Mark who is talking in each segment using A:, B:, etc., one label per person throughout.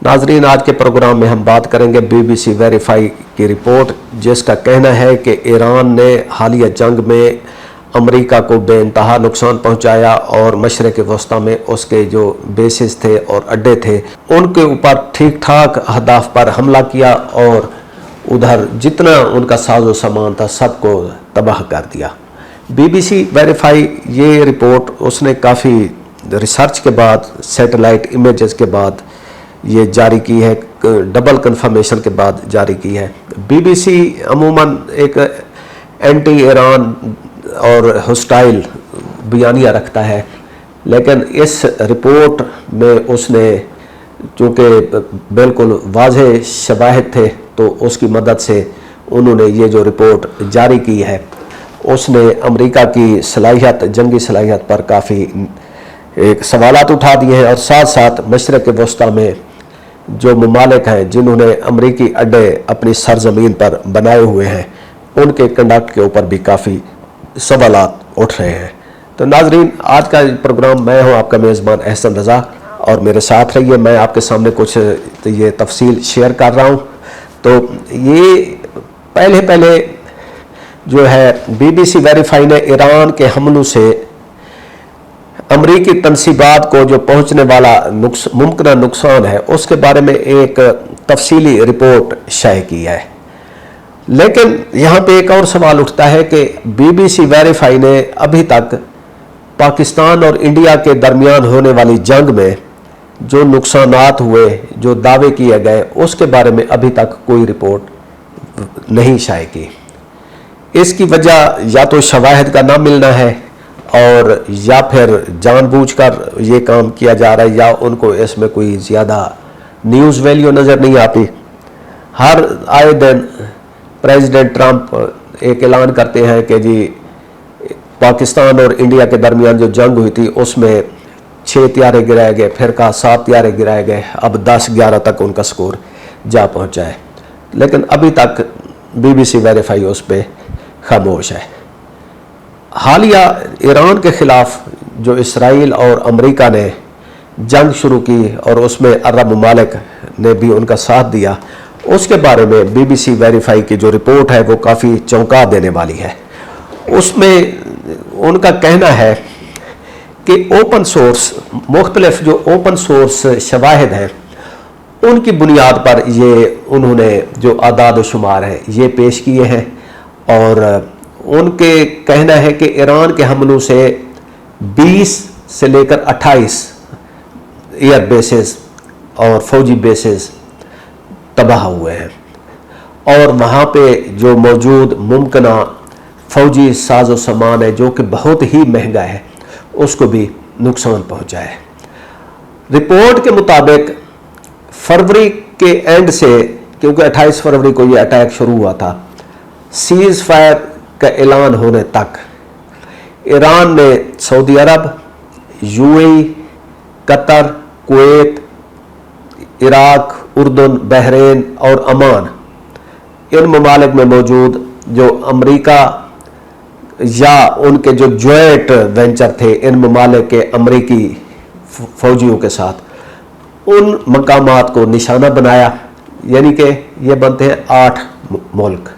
A: नाजरीन, आज के प्रोग्राम में हम बात करेंगे BBC वेरीफाई की रिपोर्ट, जिसका कहना है कि ईरान ने हालिया जंग में अमेरिका को बेइंतहा नुकसान पहुंचाया और मशरक़ वस्ता में उसके जो बेसिस थे और अड्डे थे उनके ऊपर ठीक ठाक अहदाफ पर हमला किया और उधर जितना उनका साजो सामान था सबको तबाह कर दिया। BBC वेरीफाई ये रिपोर्ट उसने काफ़ी रिसर्च के बाद, सैटेलाइट इमेजेस के बाद ये जारी की है, डबल कंफर्मेशन के बाद जारी की है। BBC अमूमन एक एंटी ईरान और हॉस्टाइल बयानिया रखता है, लेकिन इस रिपोर्ट में उसने चूँकि बिल्कुल वाज़ेह शवाहिद थे तो उसकी मदद से उन्होंने ये जो रिपोर्ट जारी की है उसने अमेरिका की सलाहियत, जंगी सलाहियत पर काफ़ी एक सवालात उठा दिए हैं और साथ साथ मशरक़ वस्ता में जो ममालिक हैं जिन्होंने अमरीकी अड्डे अपनी सरजमीन पर बनाए हुए हैं उनके कंडक्ट के ऊपर भी काफ़ी सवालात उठ रहे हैं। तो नाजरीन, आज का प्रोग्राम मैं हूं आपका मेज़बान अहसन रज़ा और मेरे साथ रहिए। मैं आपके सामने कुछ ये तफसील शेयर कर रहा हूं। तो ये पहले जो है BBC वेरीफाई ने ईरान के हमलों से अमरीकी तनसीबात को जो पहुंचने वाला मुमकिन नुकसान है उसके बारे में एक तफसीली रिपोर्ट शाये की है। लेकिन यहाँ पे एक और सवाल उठता है कि BBC वेरीफाई ने अभी तक पाकिस्तान और इंडिया के दरमियान होने वाली जंग में जो नुकसानात हुए, जो दावे किए गए, उसके बारे में अभी तक कोई रिपोर्ट नहीं शाये की। इसकी वजह या तो शवाहिद का ना मिलना है और या फिर जानबूझकर ये काम किया जा रहा है या उनको इसमें कोई ज़्यादा न्यूज़ वैल्यू नज़र नहीं आती। हर आए दिन प्रेसिडेंट ट्रंप एक ऐलान करते हैं कि जी पाकिस्तान और इंडिया के दरमियान जो जंग हुई थी उसमें 6 त्यारे गिराए गए, फिर कहा 7 त्यारे गिराए गए, अब 10-11 तक उनका स्कोर जा पहुँचा है। लेकिन अभी तक BBC वेरीफाई उस पर खामोश है। हालिया ईरान के ख़िलाफ़ जो इसराइल और अमेरिका ने जंग शुरू की और उसमें अरब ममालिक ने भी उनका साथ दिया, उसके बारे में BBC वेरीफाई की जो रिपोर्ट है वो काफ़ी चौंका देने वाली है। उसमें उनका कहना है कि ओपन सोर्स, मुख्तलिफ जो ओपन सोर्स शवाहिद हैं उनकी बुनियाद पर ये उन्होंने जो आदाद शुमार हैं ये पेश किए हैं और उनके कहना है कि ईरान के हमलों से 20 से लेकर 28 एयर बेसेस और फौजी बेसेस तबाह हुए हैं और वहाँ पे जो मौजूद मुमकिन फौजी साजो सामान है जो कि बहुत ही महंगा है उसको भी नुकसान पहुँचा है। रिपोर्ट के मुताबिक फरवरी के एंड से, क्योंकि 28 फरवरी को ये अटैक शुरू हुआ था, सीज़ फायर का ऐलान होने तक ईरान ने Saudi Arab, UAE, Qatar, Kuwait, Iraq, उर्दन, बहरीन और अमान, इन ममालिक में मौजूद जो अमेरिका या उनके जो जॉइंट वेंचर थे इन ममालिक के अमेरिकी फौजियों के साथ, उन मकामात को निशाना बनाया। यानी कि ये बनते हैं 8 मुल्क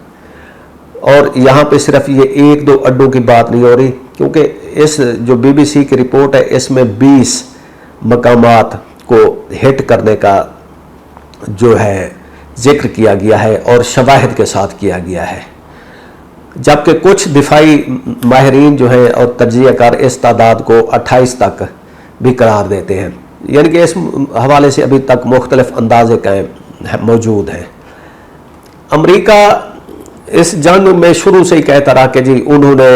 A: और यहाँ पे सिर्फ ये 1-2 अड्डों की बात नहीं हो रही, क्योंकि इस जो BBC की रिपोर्ट है इसमें 20 मकामात को हिट करने का जो है जिक्र किया गया है और शवाहिद के साथ किया गया है। जबकि कुछ दिफाई माहिरीन जो हैं और तज्जियाकार इस तादाद को 28 तक भी करार देते हैं। यानी कि इस हवाले से अभी तक मुख्तलिफ अंदाजे कायम मौजूद हैं। अमेरिका इस जंग में शुरू से ही कहता रहा कि जी उन्होंने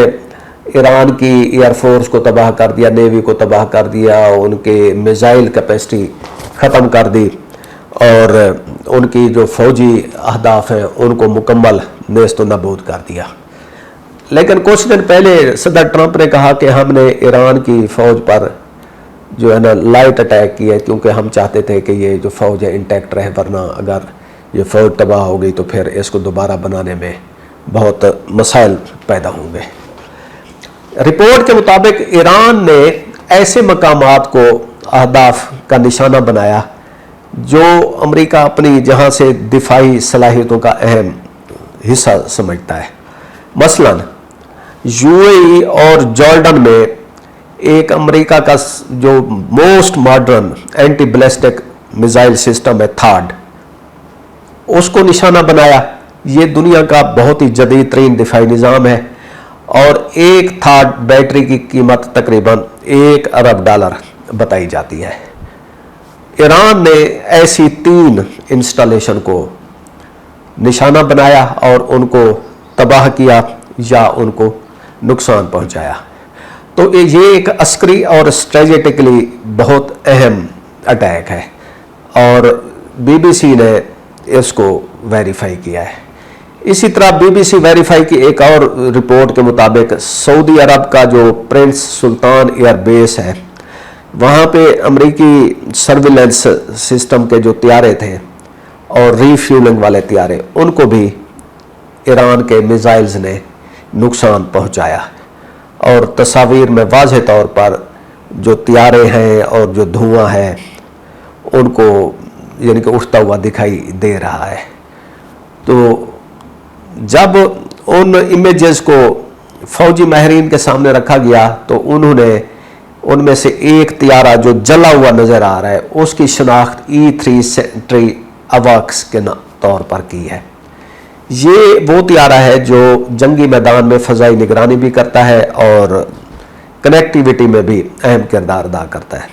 A: ईरान की एयरफोर्स को तबाह कर दिया, नेवी को तबाह कर दिया, उनके मिसाइल कैपेसिटी ख़त्म कर दी और उनकी जो फ़ौजी अहदाफ हैं उनको मुकम्मल नेस्त व नाबूद कर दिया। लेकिन कुछ दिन पहले सदर ट्रंप ने कहा कि हमने ईरान की फ़ौज पर जो है ना लाइट अटैक किया क्योंकि हम चाहते थे कि ये जो फ़ौज है इंटैक्ट रहे, वरना अगर ये फ़ौज तबाह हो गई तो फिर इसको दोबारा बनाने में बहुत मसाइल पैदा होंगे। रिपोर्ट के मुताबिक ईरान ने ऐसे मकामात को अहदाफ का निशाना बनाया जो अमेरिका अपनी जहां से दिफाई सलाहियतों का अहम हिस्सा समझता है। मसलन यूएई और जॉर्डन में एक अमेरिका का जो most modern anti ballistic missile system है थाड, उसको निशाना बनाया। ये दुनिया का बहुत ही जदीद तरीन दिफाई निज़ाम है और एक थाड बैटरी की कीमत तकरीबन $1 अरब बताई जाती है। ईरान ने ऐसी 3 इंस्टॉलेशन को निशाना बनाया और उनको तबाह किया या उनको नुकसान पहुंचाया। तो ये एक अस्करी और स्ट्रेटेजिकली बहुत अहम अटैक है और बीबीसी ने इसको वेरीफाई किया है। इसी तरह बीबीसी वेरीफाई की एक और रिपोर्ट के मुताबिक सऊदी अरब का जो प्रिंस सुल्तान एयर बेस है, वहाँ पे अमेरिकी सर्विलेंस सिस्टम के जो त्यारे थे और रीफ्यूलिंग वाले त्यारे, उनको भी ईरान के मिसाइल्स ने नुकसान पहुँचाया और तस्वीर में वाज़ेह तौर पर जो त्यारे हैं और जो धुआं है उनको यानी कि उठता हुआ दिखाई दे रहा है। तो जब उन इमेजेस को फौजी माहिरीन के सामने रखा गया तो उन्होंने उनमें से एक त्यारा जो जला हुआ नज़र आ रहा है उसकी शनाख्त E-3 सेंट्री अवाक्स के तौर पर की है। ये वो त्यारा है जो जंगी मैदान में फ़ज़ाई निगरानी भी करता है और कनेक्टिविटी में भी अहम किरदार अदा करता है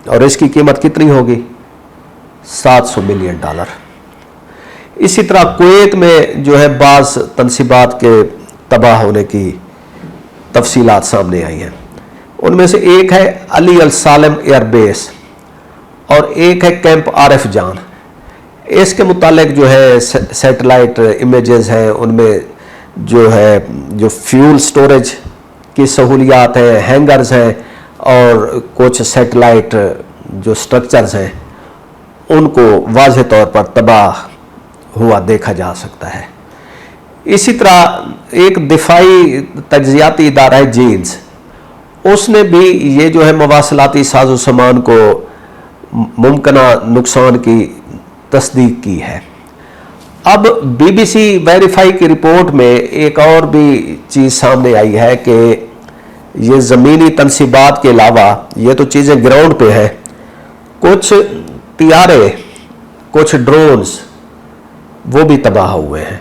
A: और इसकी कीमत कितनी होगी? $700 मिलियन। इसी तरह कुवैत में जो है बाज़ तनसीबात के तबाह होने की तफसीलात सामने आई हैं। उनमें से एक है अली अल सालेम एयर बेस और एक है कैंप आरिफ जान। इसके मुतालिक जो है सैटेलाइट इमेजेस हैं, उनमें जो है जो फ्यूल स्टोरेज की सहूलियात हैं, हैंगर्स हैं और कुछ सैटेलाइट जो स्ट्रक्चर्स हैं उनको वाज़ेह तौर पर तबाह हुआ देखा जा सकता है। इसी तरह एक दिफाई तज्जियाती इदारा है जीन्स, उसने भी ये जो है मवासलाती साजो सामान को मुमकिना नुकसान की तस्दीक की है। अब बीबीसी वेरीफाई की रिपोर्ट में एक और भी चीज़ सामने आई है कि ये ज़मीनी तनसीबात के अलावा ये तो चीज़ें ग्राउंड पे हैं, कुछ तियारे, कुछ ड्रोन्स वो भी तबाह हुए हैं।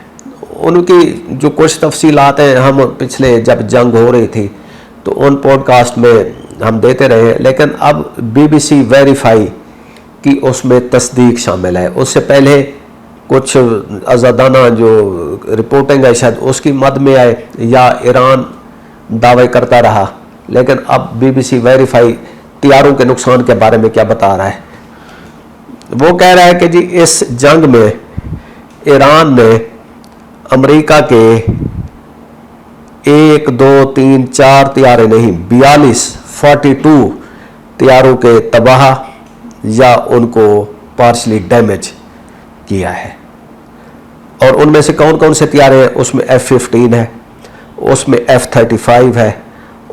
A: उनकी जो कुछ तफसीलात हैं हम पिछले जब जंग हो रही थी तो उन पॉडकास्ट में हम देते रहे, लेकिन अब बीबीसी वेरीफाई की उसमें तस्दीक शामिल है। उससे पहले कुछ आज़ादाना जो रिपोर्टिंग है शायद उसकी मद में आए या ईरान दावे करता रहा, लेकिन अब बीबीसी वेरीफाई तियारों के नुकसान के बारे में क्या बता रहा है? वो कह रहा है कि जी इस जंग में ईरान ने अमेरिका के 1, 2, 3, 4 तियारे नहीं 42 तियारों के तबाह या उनको पार्शली डैमेज किया है। और उनमें से कौन कौन से तियारे हैं? उसमें F-15 है, उसमें F-35 है,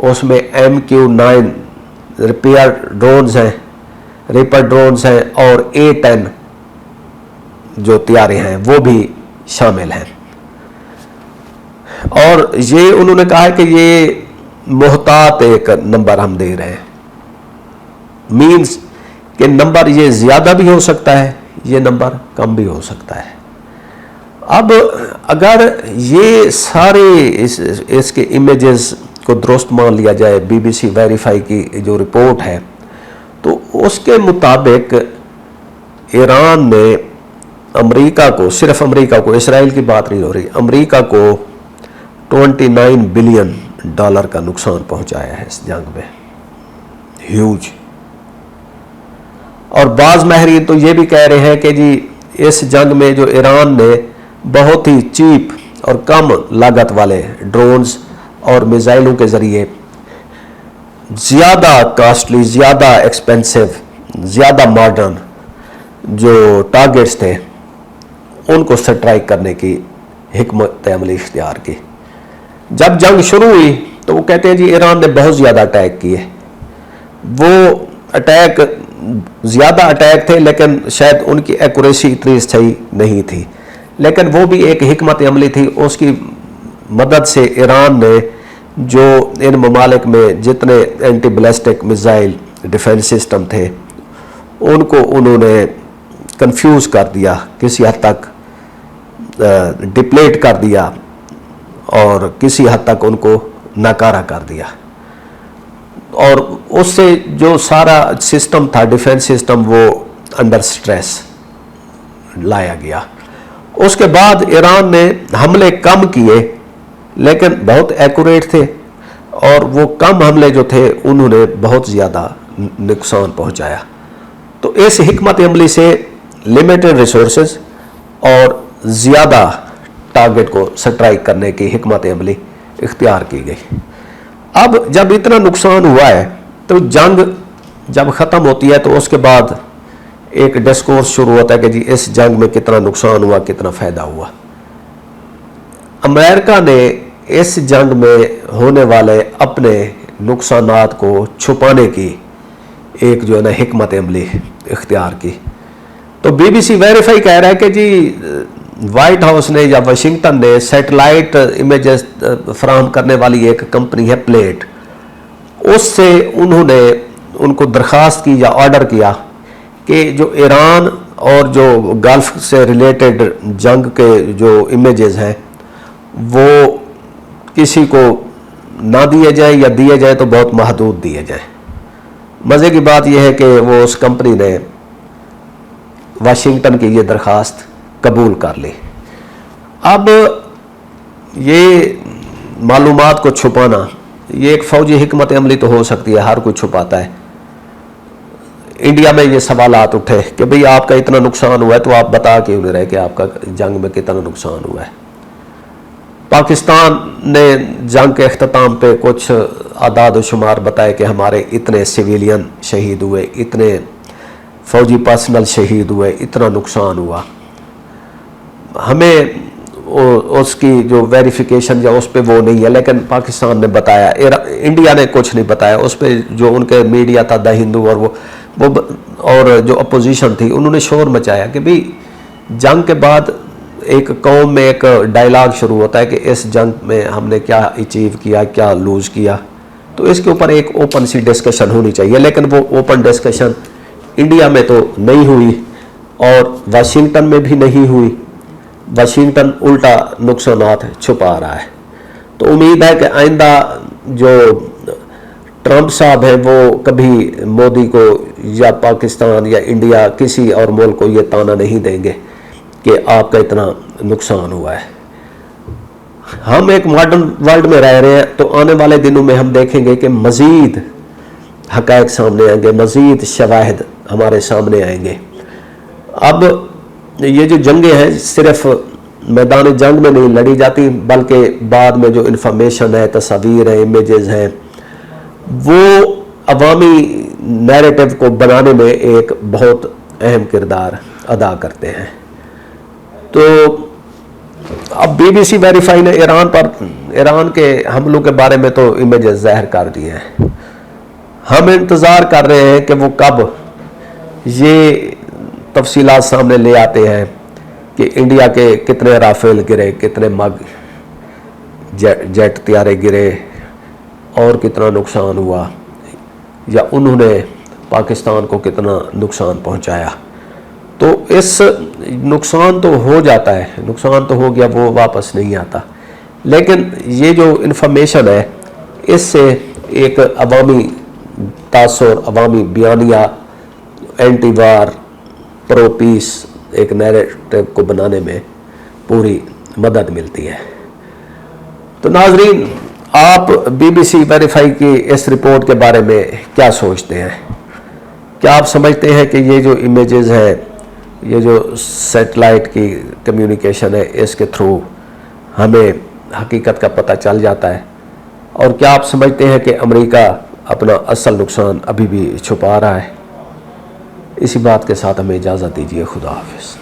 A: उसमें MQ-9 रिपेयर ड्रोन्स हैं, रिपर ड्रोन्स हैं और A-10 जो तियारे हैं वो भी शामिल हैं। और ये उन्होंने कहा है कि ये मुहतात एक नंबर हम दे रहे हैं, मीन्स कि नंबर ये ज़्यादा भी हो सकता है, ये नंबर कम भी हो सकता है। अब अगर ये सारे इसके इमेजेस को दुरुस्त मान लिया जाए, बीबीसी वेरीफाई की जो रिपोर्ट है, तो उसके मुताबिक ईरान ने अमेरिका को, सिर्फ अमेरिका को, इसराइल की बात नहीं हो रही, अमेरिका को $29 बिलियन का नुकसान पहुंचाया है इस जंग में, ह्यूज। और बाज़ माहिरीन तो ये भी कह रहे हैं कि जी इस जंग में जो ईरान ने बहुत ही चीप और कम लागत वाले ड्रोन्स और मिसाइलों के ज़रिए ज़्यादा कॉस्टली, ज़्यादा एक्सपेंसिव, ज़्यादा मॉडर्न जो टारगेट्स थे उनको स्ट्राइक करने की हिकमत अमली इख्तियार की। जब जंग शुरू हुई तो वो कहते हैं जी ईरान ने बहुत ज़्यादा अटैक किए। वो अटैक زیادہ اٹیک تھے لیکن شاید ان کی ایکوریسی اتنی صحیح نہیں تھی، لیکن وہ بھی ایک حکمت عملی تھی۔ اس کی مدد سے ایران نے جو ان ممالک میں جتنے anti ballistic missile defence system تھے ان کو انہوں نے کنفیوز کر دیا، کسی حد تک ڈپلیٹ کر دیا اور کسی حد تک ان کو ناکارہ کر دیا، اور اس سے جو سارا سسٹم تھا ڈیفنس سسٹم وہ انڈر سٹریس لایا گیا۔ اس کے بعد ایران نے حملے کم کیے لیکن بہت ایکوریٹ تھے، اور وہ کم حملے جو تھے انہوں نے بہت زیادہ نقصان پہنچایا۔ تو اس حکمت عملی سے لمیٹڈ ریسورسز اور زیادہ ٹارگٹ کو سٹرائک کرنے کی حکمت عملی اختیار کی گئی۔ اب جب اتنا نقصان ہوا ہے تو جنگ جب ختم ہوتی ہے تو اس کے بعد ایک ڈسکورس شروع ہوتا ہے کہ جی اس جنگ میں کتنا نقصان ہوا، کتنا فائدہ ہوا۔ امریکہ نے اس جنگ میں ہونے والے اپنے نقصانات کو چھپانے کی ایک جو ہے نا حکمت عملی اختیار کی۔ تو بی بی سی ویریفائی کہہ رہا ہے کہ جی وائٹ ہاؤس نے یا واشنگٹن نے سیٹلائٹ امیجز فراہم کرنے والی ایک کمپنی ہے پلیٹ، اس سے انہوں نے ان کو درخواست کی یا آرڈر کیا کہ جو ایران اور جو گلف سے ریلیٹڈ جنگ کے جو امیجز ہیں وہ کسی کو نہ دیے جائیں یا دیے جائیں تو بہت محدود دیے جائیں۔ مزے کی بات یہ ہے کہ وہ اس کمپنی نے واشنگٹن کی یہ درخواست قبول کر لی۔ اب یہ معلومات کو چھپانا یہ ایک فوجی حکمت عملی تو ہو سکتی ہے، ہر کوئی چھپاتا ہے۔ انڈیا میں یہ سوالات اٹھے کہ بھئی آپ کا اتنا نقصان ہوا ہے تو آپ بتا کیوں نہیں رہے کہ آپ کا جنگ میں کتنا نقصان ہوا ہے۔ پاکستان نے جنگ کے اختتام پہ کچھ اعداد و شمار بتائے کہ ہمارے اتنے سویلین شہید ہوئے، اتنے فوجی پرسنل شہید ہوئے، اتنا نقصان ہوا۔ ہمیں اس کی جو ویریفیکیشن یا اس پہ وہ نہیں ہے، لیکن پاکستان نے بتایا، انڈیا نے کچھ نہیں بتایا۔ اس پہ جو ان کے میڈیا تھا دا ہندو اور جو اپوزیشن تھی انہوں نے شور مچایا کہ بھئی جنگ کے بعد ایک قوم میں ایک ڈائلاگ شروع ہوتا ہے کہ اس جنگ میں ہم نے کیا اچیو کیا، کیا لوز کیا، تو اس کے اوپر ایک اوپن سی ڈسکشن ہونی چاہیے، لیکن وہ اوپن ڈسکشن انڈیا میں تو نہیں ہوئی اور واشنگٹن میں بھی نہیں ہوئی۔ واشنگٹن الٹا نقصانات چھپا رہا ہے۔ تو امید ہے کہ آئندہ جو ٹرمپ صاحب ہیں وہ کبھی مودی کو یا پاکستان یا انڈیا کسی اور ملک کو یہ تانا نہیں دیں گے کہ آپ کا اتنا نقصان ہوا ہے۔ ہم ایک ماڈرن ورلڈ میں رہ رہے ہیں تو آنے والے دنوں میں ہم دیکھیں گے کہ مزید حقائق سامنے آئیں گے، مزید شواہد ہمارے سامنے آئیں گے۔ اب یہ جو جنگیں ہیں صرف میدان جنگ میں نہیں لڑی جاتی بلکہ بعد میں جو انفارمیشن ہے، تصاویر ہیں، امیجز ہیں، وہ عوامی نیریٹو کو بنانے میں ایک بہت اہم کردار ادا کرتے ہیں۔ تو اب بی بی سی ویریفائی نے ایران کے حملوں کے بارے میں تو امیجز ظاہر کر دیے ہیں۔ ہم انتظار کر رہے ہیں کہ وہ کب یہ تفصیلات سامنے لے آتے ہیں کہ انڈیا کے کتنے رافیل گرے، کتنے مگ جیٹ طیارے گرے اور کتنا نقصان ہوا، یا انہوں نے پاکستان کو کتنا نقصان پہنچایا۔ تو اس نقصان تو ہو جاتا ہے، نقصان تو ہو گیا، وہ واپس نہیں آتا، لیکن یہ جو انفارمیشن ہے اس سے ایک عوامی تاثر، عوامی بیانیہ، اینٹی وار، پرو پیس ایک نیریٹو کو بنانے میں پوری مدد ملتی ہے۔ تو ناظرین، آپ بی بی سی ویریفائی کی اس رپورٹ کے بارے میں کیا سوچتے ہیں؟ کیا آپ سمجھتے ہیں کہ یہ جو امیجز ہیں، یہ جو سیٹلائٹ کی کمیونیکیشن ہے، اس کے تھرو ہمیں حقیقت کا پتہ چل جاتا ہے؟ اور کیا آپ سمجھتے ہیں کہ امریکہ اپنا اصل نقصان ابھی بھی چھپا رہا ہے؟ اسی بات کے ساتھ ہمیں اجازت دیجیے۔ خدا حافظ۔